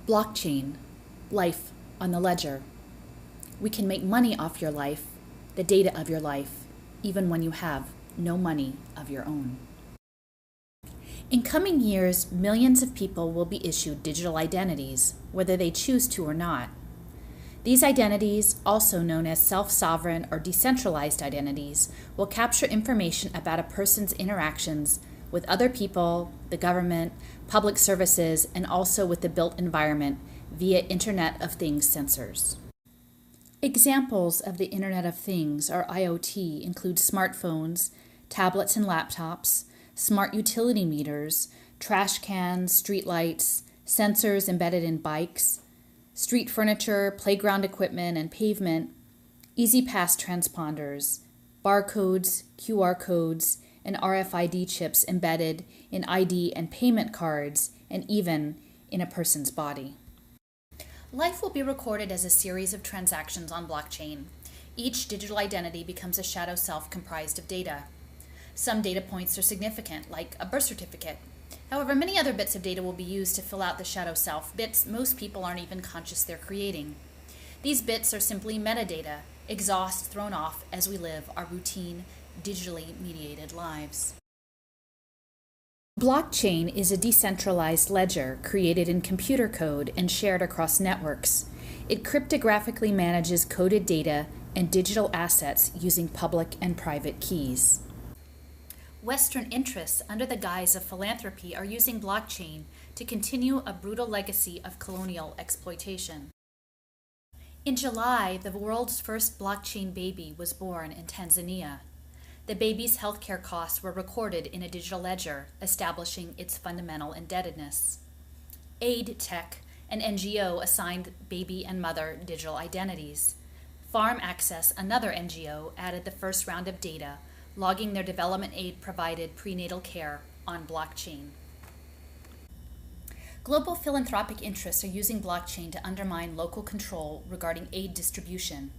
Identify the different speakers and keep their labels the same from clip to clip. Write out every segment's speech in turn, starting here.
Speaker 1: Blockchain, life on the ledger. We can make money off your life, the data of your life, even when you have no money of your own. In coming years, millions of people will be issued digital identities, whether they choose to or not. These identities, also known as self-sovereign or decentralized identities, will capture information about a person's interactions with other people, the government, public services, and also with the built environment via Internet of Things sensors. Examples of the Internet of Things, or IoT, include smartphones, tablets and laptops, smart utility meters, trash cans, streetlights, sensors embedded in bikes, street furniture, playground equipment and pavement, easy pass transponders, barcodes, QR codes, and RFID chips embedded in ID and payment cards, and even in a person's body. Life will be recorded as a series of transactions on blockchain. Each digital identity becomes a shadow self comprised of data. Some data points are significant, like a birth certificate. However, many other bits of data will be used to fill out the shadow self, bits most people aren't even conscious they're creating. These bits are simply metadata, exhaust thrown off as we live our routine, digitally mediated lives. Blockchain is a decentralized ledger created in computer code and shared across networks. It cryptographically manages coded data and digital assets using public and private keys. Western interests, under the guise of philanthropy, are using blockchain to continue a brutal legacy of colonial exploitation. In July, the world's first blockchain baby was born in Tanzania. The baby's healthcare costs were recorded in a digital ledger, establishing its fundamental indebtedness. Aid Tech, an NGO, assigned baby and mother digital identities. Farm Access, another NGO, added the first round of data, logging their development aid provided prenatal care on blockchain. Global philanthropic interests are using blockchain to undermine local control regarding aid distribution.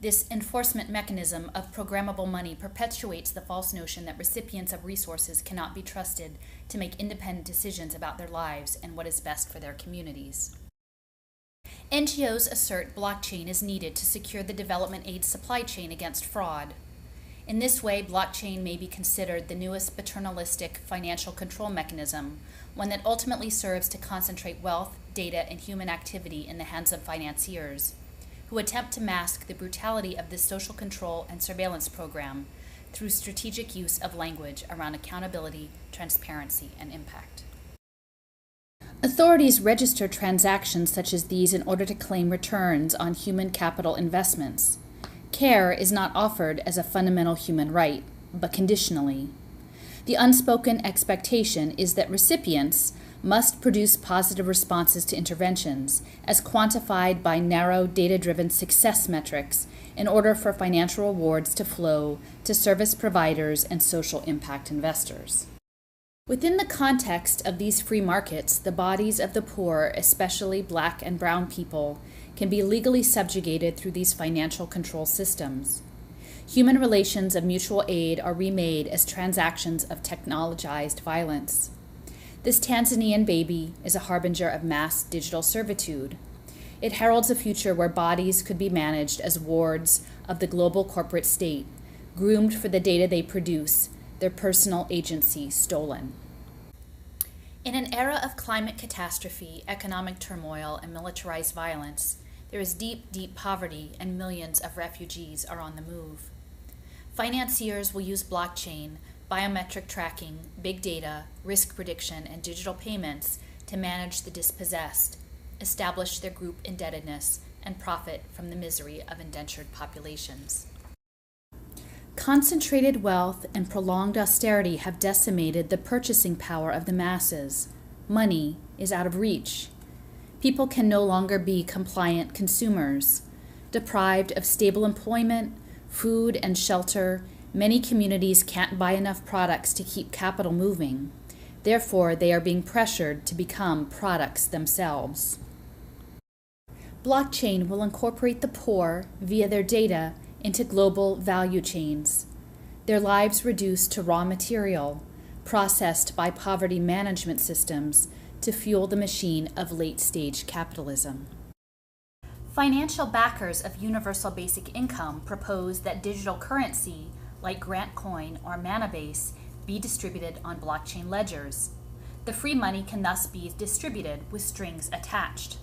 Speaker 1: This enforcement mechanism of programmable money perpetuates the false notion that recipients of resources cannot be trusted to make independent decisions about their lives and what is best for their communities. NGOs assert blockchain is needed to secure the development aid supply chain against fraud. In this way, blockchain may be considered the newest paternalistic financial control mechanism, one that ultimately serves to concentrate wealth, data, and human activity in the hands of financiers, who attempt to mask the brutality of this social control and surveillance program through strategic use of language around accountability, transparency, and impact. Authorities register transactions such as these in order to claim returns on human capital investments. Care is not offered as a fundamental human right, but conditionally. The unspoken expectation is that recipients must produce positive responses to interventions, as quantified by narrow, data-driven success metrics, in order for financial rewards to flow to service providers and social impact investors. Within the context of these free markets, the bodies of the poor, especially Black and brown people, can be legally subjugated through these financial control systems. Human relations of mutual aid are remade as transactions of technologized violence. This Tanzanian baby is a harbinger of mass digital servitude. It heralds a future where bodies could be managed as wards of the global corporate state, groomed for the data they produce, their personal agency stolen. In an era of climate catastrophe, economic turmoil, and militarized violence, there is deep, deep poverty, and millions of refugees are on the move. Financiers will use blockchain, biometric tracking, big data, risk prediction, and digital payments to manage the dispossessed, establish their group indebtedness, and profit from the misery of indentured populations. Concentrated wealth and prolonged austerity have decimated the purchasing power of the masses. Money is out of reach. People can no longer be compliant consumers. Deprived of stable employment, food, and shelter, many communities can't buy enough products to keep capital moving. Therefore, they are being pressured to become products themselves. Blockchain will incorporate the poor, via their data, into global value chains. Their lives reduced to raw material, processed by poverty management systems to fuel the machine of late-stage capitalism. Financial backers of universal basic income propose that digital currency, like Grant Coin or Manabase, be distributed on blockchain ledgers. The free money can thus be distributed with strings attached.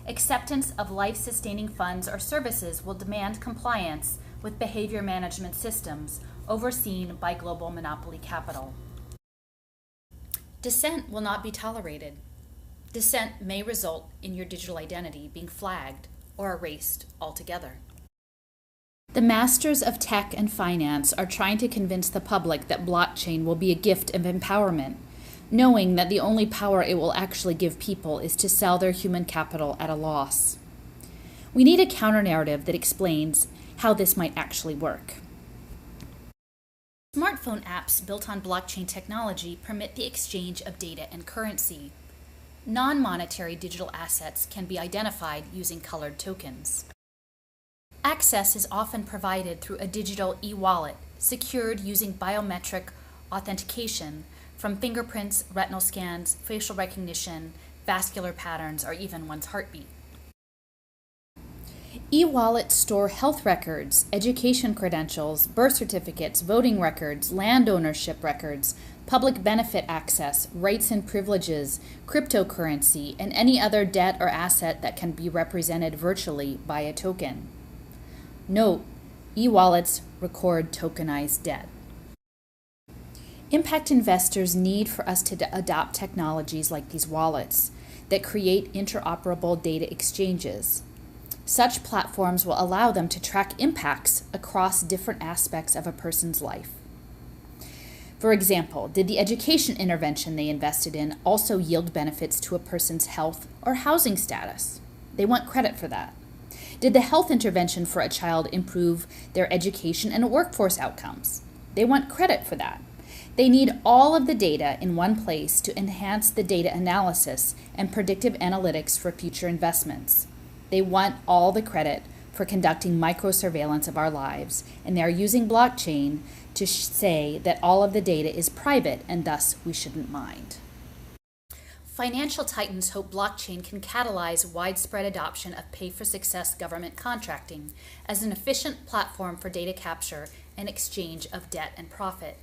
Speaker 1: Acceptance of life-sustaining funds or services will demand compliance with behavior management systems overseen by global monopoly capital. Dissent will not be tolerated. Dissent may result in your digital identity being flagged or erased altogether. The masters of tech and finance are trying to convince the public that blockchain will be a gift of empowerment, knowing that the only power it will actually give people is to sell their human capital at a loss. We need a counter-narrative that explains how this might actually work. Smartphone apps built on blockchain technology permit the exchange of data and currency. Non-monetary digital assets can be identified using colored tokens. Access is often provided through a digital e-wallet, secured using biometric authentication from fingerprints, retinal scans, facial recognition, vascular patterns, or even one's heartbeat. E-wallets store health records, education credentials, birth certificates, voting records, land ownership records, public benefit access, rights and privileges, cryptocurrency, and any other debt or asset that can be represented virtually by a token. Note, e-wallets record tokenized debt. Impact investors need for us to adopt technologies like these wallets that create interoperable data exchanges. Such platforms will allow them to track impacts across different aspects of a person's life. For example, did the education intervention they invested in also yield benefits to a person's health or housing status? They want credit for that. Did the health intervention for a child improve their education and workforce outcomes? They want credit for that. They need all of the data in one place to enhance the data analysis and predictive analytics for future investments. They want all the credit for conducting microsurveillance of our lives, and they are using blockchain to say that all of the data is private and thus we shouldn't mind. Financial titans hope blockchain can catalyze widespread adoption of pay-for-success government contracting as an efficient platform for data capture and exchange of debt and profit.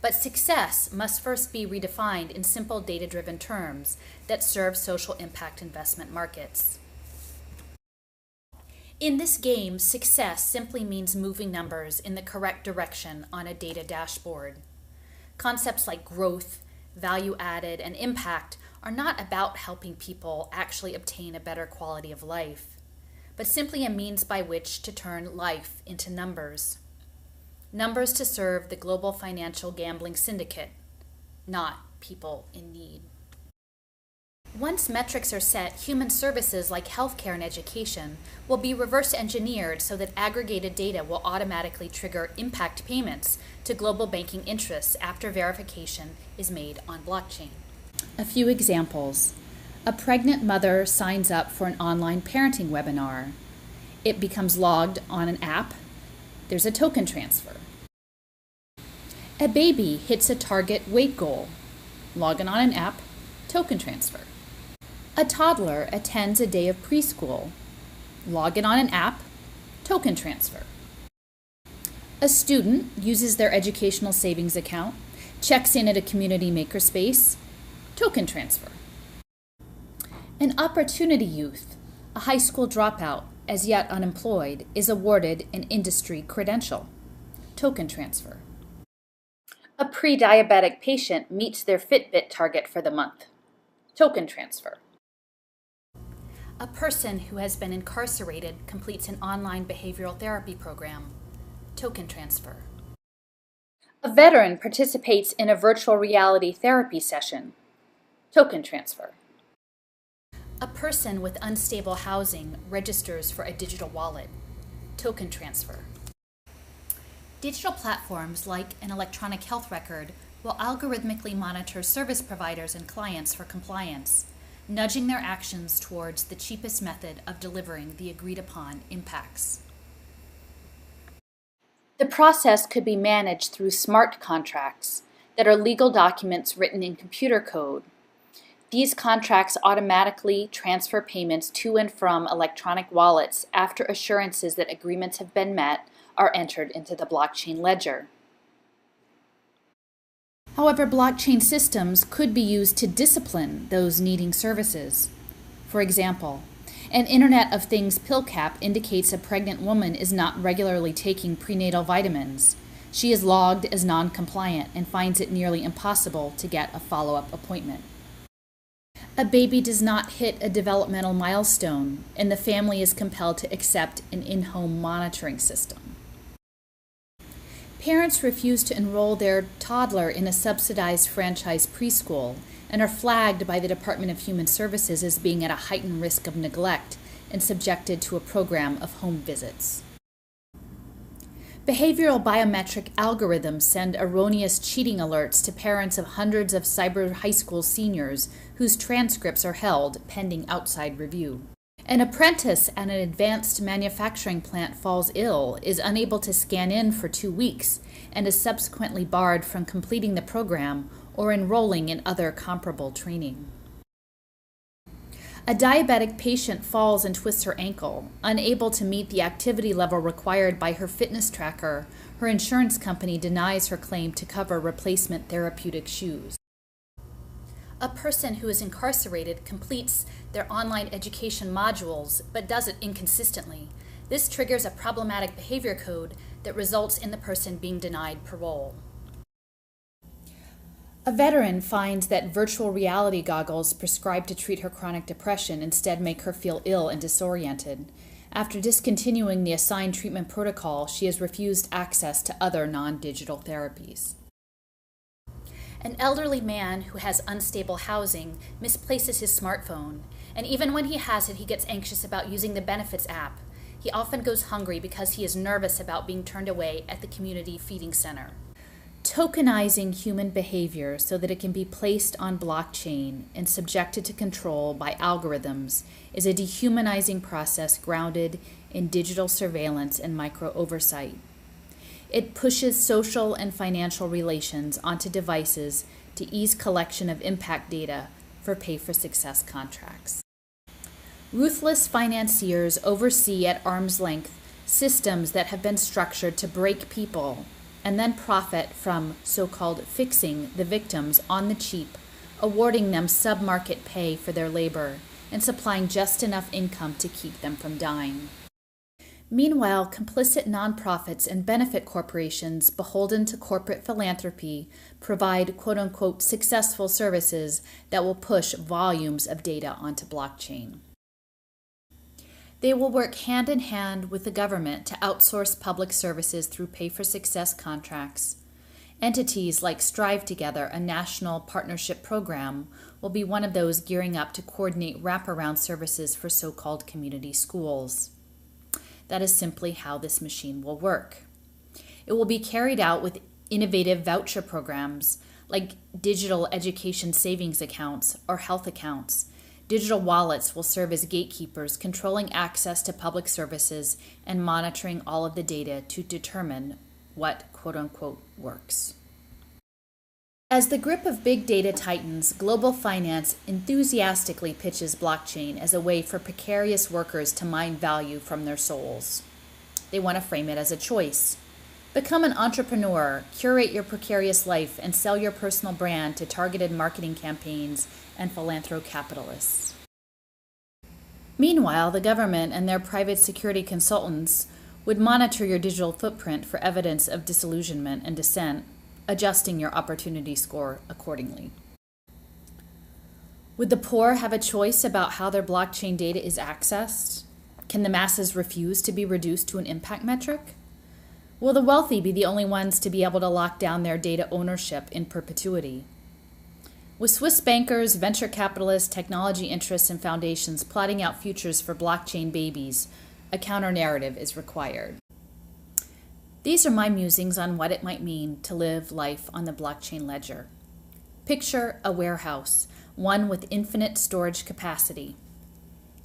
Speaker 1: But success must first be redefined in simple data-driven terms that serve social impact investment markets. In this game, success simply means moving numbers in the correct direction on a data dashboard. Concepts like growth, value added, and impact are not about helping people actually obtain a better quality of life, but simply a means by which to turn life into numbers. Numbers to serve the global financial gambling syndicate, not people in need. Once metrics are set, human services like healthcare and education will be reverse engineered so that aggregated data will automatically trigger impact payments to global banking interests after verification is made on blockchain. A few examples. A pregnant mother signs up for an online parenting webinar. It becomes logged on an app. There's a token transfer. A baby hits a target weight goal. Log in on an app, token transfer. A toddler attends a day of preschool. Log in on an app, token transfer. A student uses their educational savings account, checks in at a community makerspace, token transfer. An opportunity youth, a high school dropout, as yet unemployed, is awarded an industry credential, token transfer. A pre-diabetic patient meets their Fitbit target for the month, token transfer. A person who has been incarcerated completes an online behavioral therapy program, token transfer. A veteran participates in a virtual reality therapy session, token transfer. A person with unstable housing registers for a digital wallet, token transfer. Digital platforms like an electronic health record will algorithmically monitor service providers and clients for compliance, nudging their actions towards the cheapest method of delivering the agreed-upon impacts. The process could be managed through smart contracts that are legal documents written in computer code. These contracts automatically transfer payments to and from electronic wallets after assurances that agreements have been met are entered into the blockchain ledger. However, blockchain systems could be used to discipline those needing services. For example, an Internet of Things pill cap indicates a pregnant woman is not regularly taking prenatal vitamins. She is logged as non-compliant and finds it nearly impossible to get a follow-up appointment. A baby does not hit a developmental milestone, and the family is compelled to accept an in-home monitoring system. Parents refuse to enroll their toddler in a subsidized franchise preschool and are flagged by the Department of Human Services as being at a heightened risk of neglect and subjected to a program of home visits. Behavioral biometric algorithms send erroneous cheating alerts to parents of hundreds of cyber high school seniors whose transcripts are held pending outside review. An apprentice at an advanced manufacturing plant falls ill, is unable to scan in for 2 weeks, and is subsequently barred from completing the program or enrolling in other comparable training. A diabetic patient falls and twists her ankle. Unable to meet the activity level required by her fitness tracker, her insurance company denies her claim to cover replacement therapeutic shoes. A person who is incarcerated completes their online education modules but does it inconsistently. This triggers a problematic behavior code that results in the person being denied parole. A veteran finds that virtual reality goggles prescribed to treat her chronic depression instead make her feel ill and disoriented. After discontinuing the assigned treatment protocol, she has refused access to other non-digital therapies. An elderly man who has unstable housing misplaces his smartphone, and even when he has it, he gets anxious about using the benefits app. He often goes hungry because he is nervous about being turned away at the community feeding center. Tokenizing human behavior so that it can be placed on blockchain and subjected to control by algorithms is a dehumanizing process grounded in digital surveillance and micro-oversight. It pushes social and financial relations onto devices to ease collection of impact data for pay-for-success contracts. Ruthless financiers oversee at arm's length systems that have been structured to break people and then profit from so-called fixing the victims on the cheap, awarding them sub-market pay for their labor and supplying just enough income to keep them from dying. Meanwhile, complicit nonprofits and benefit corporations beholden to corporate philanthropy provide quote-unquote successful services that will push volumes of data onto blockchain. They will work hand in hand with the government to outsource public services through pay-for-success contracts. Entities like Strive Together, a national partnership program, will be one of those gearing up to coordinate wraparound services for so-called community schools. That is simply how this machine will work. It will be carried out with innovative voucher programs like digital education savings accounts or health accounts. Digital wallets will serve as gatekeepers, controlling access to public services and monitoring all of the data to determine what quote-unquote works. As the grip of big data tightens, global finance enthusiastically pitches blockchain as a way for precarious workers to mine value from their souls. They want to frame it as a choice. Become an entrepreneur, curate your precarious life, and sell your personal brand to targeted marketing campaigns and philanthrocapitalists. Meanwhile, the government and their private security consultants would monitor your digital footprint for evidence of disillusionment and dissent, adjusting your opportunity score accordingly. Would the poor have a choice about how their blockchain data is accessed? Can the masses refuse to be reduced to an impact metric? Will the wealthy be the only ones to be able to lock down their data ownership in perpetuity? With Swiss bankers, venture capitalists, technology interests, and foundations plotting out futures for blockchain babies, a counter-narrative is required. These are my musings on what it might mean to live life on the blockchain ledger. Picture a warehouse, one with infinite storage capacity.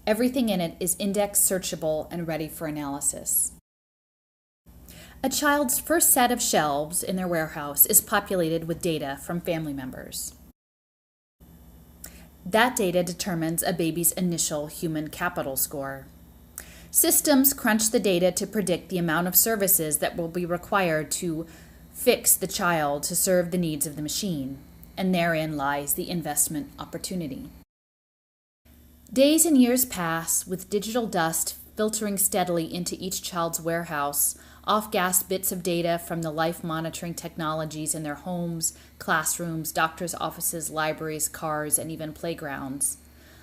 Speaker 1: Everything in it is index searchable and ready for analysis. A child's first set of shelves in their warehouse is populated with data from family members. That data determines a baby's initial human capital score. Systems crunch the data to predict the amount of services that will be required to fix the child to serve the needs of the machine, and therein lies the investment opportunity. Days and years pass with digital dust filtering steadily into each child's warehouse, off-gassed bits of data from the life monitoring technologies in their homes, classrooms, doctors' offices, libraries, cars, and even playgrounds.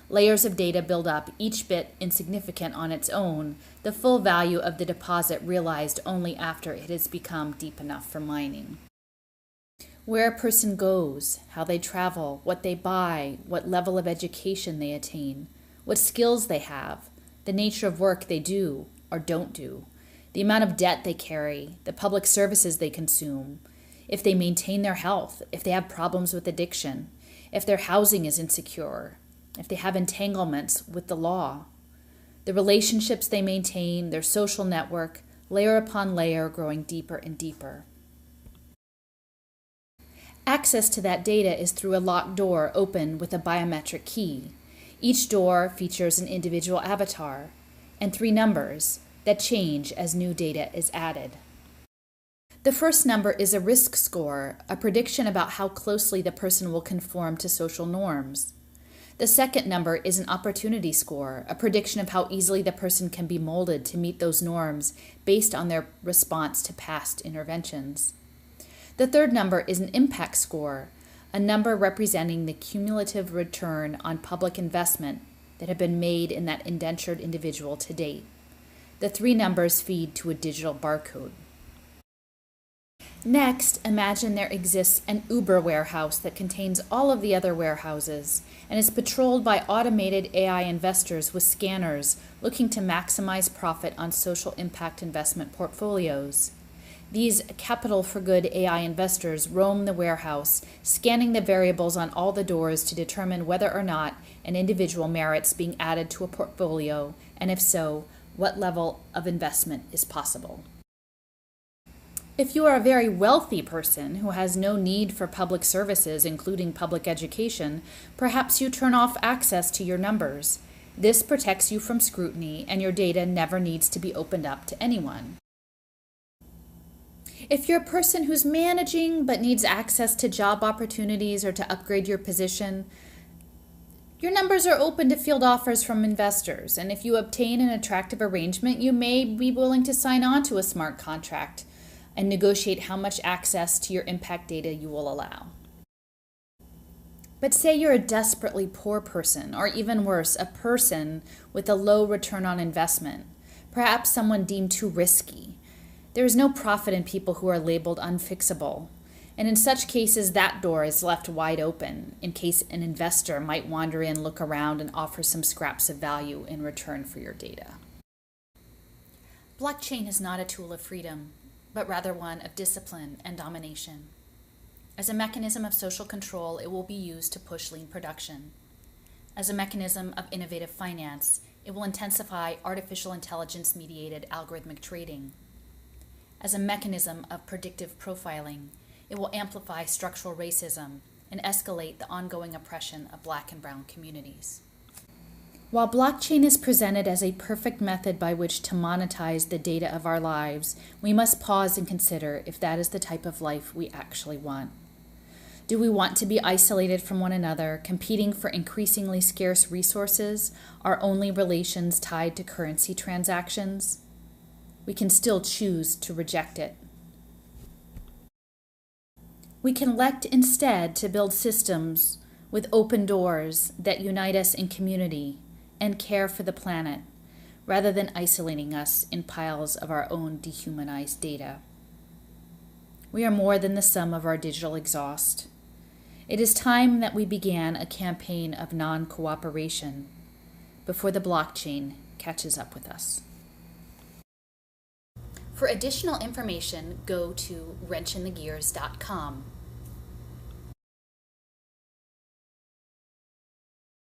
Speaker 1: Layers of data build up, each bit insignificant on its own, the full value of the deposit realized only after it has become deep enough for mining. Where a person goes, how they travel, what they buy, what level of education they attain, what skills they have, the nature of work they do or don't do, the amount of debt they carry, the public services they consume, if they maintain their health, if they have problems with addiction, if their housing is insecure, if they have entanglements with the law, the relationships they maintain, their social network, layer upon layer growing deeper and deeper. Access to that data is through a locked door opened with a biometric key. Each door features an individual avatar and 3 numbers that change as new data is added. The first number is a risk score, a prediction about how closely the person will conform to social norms. The second number is an opportunity score, a prediction of how easily the person can be molded to meet those norms based on their response to past interventions. The third number is an impact score, a number representing the cumulative return on public investment that have been made in that indentured individual to date. The 3 numbers feed to a digital barcode. Next, imagine there exists an Uber warehouse that contains all of the other warehouses and is patrolled by automated AI investors with scanners looking to maximize profit on social impact investment portfolios. These capital for good AI investors roam the warehouse, scanning the variables on all the doors to determine whether or not an individual merits being added to a portfolio, and if so, what level of investment is possible. If you are a very wealthy person who has no need for public services, including public education, perhaps you turn off access to your numbers. This protects you from scrutiny, and your data never needs to be opened up to anyone. If you're a person who's managing but needs access to job opportunities or to upgrade your position, your numbers are open to field offers from investors, and if you obtain an attractive arrangement, you may be willing to sign on to a smart contract and negotiate how much access to your impact data you will allow. But say you're a desperately poor person, or even worse, a person with a low return on investment, perhaps someone deemed too risky. There is no profit in people who are labeled unfixable, and in such cases that door is left wide open in case an investor might wander in, look around, and offer some scraps of value in return for your data. Blockchain is not a tool of freedom, but rather one of discipline and domination. As a mechanism of social control, it will be used to push lean production. As a mechanism of innovative finance, it will intensify artificial intelligence-mediated algorithmic trading. As a mechanism of predictive profiling, it will amplify structural racism and escalate the ongoing oppression of Black and brown communities. While blockchain is presented as a perfect method by which to monetize the data of our lives, we must pause and consider if that is the type of life we actually want. Do we want to be isolated from one another, competing for increasingly scarce resources, our only relations tied to currency transactions? We can still choose to reject it. We can elect instead to build systems with open doors that unite us in community and care for the planet, rather than isolating us in piles of our own dehumanized data. We are more than the sum of our digital exhaust. It is time that we began a campaign of non-cooperation before the blockchain catches up with us. For additional information, go to wrenchinthegears.com.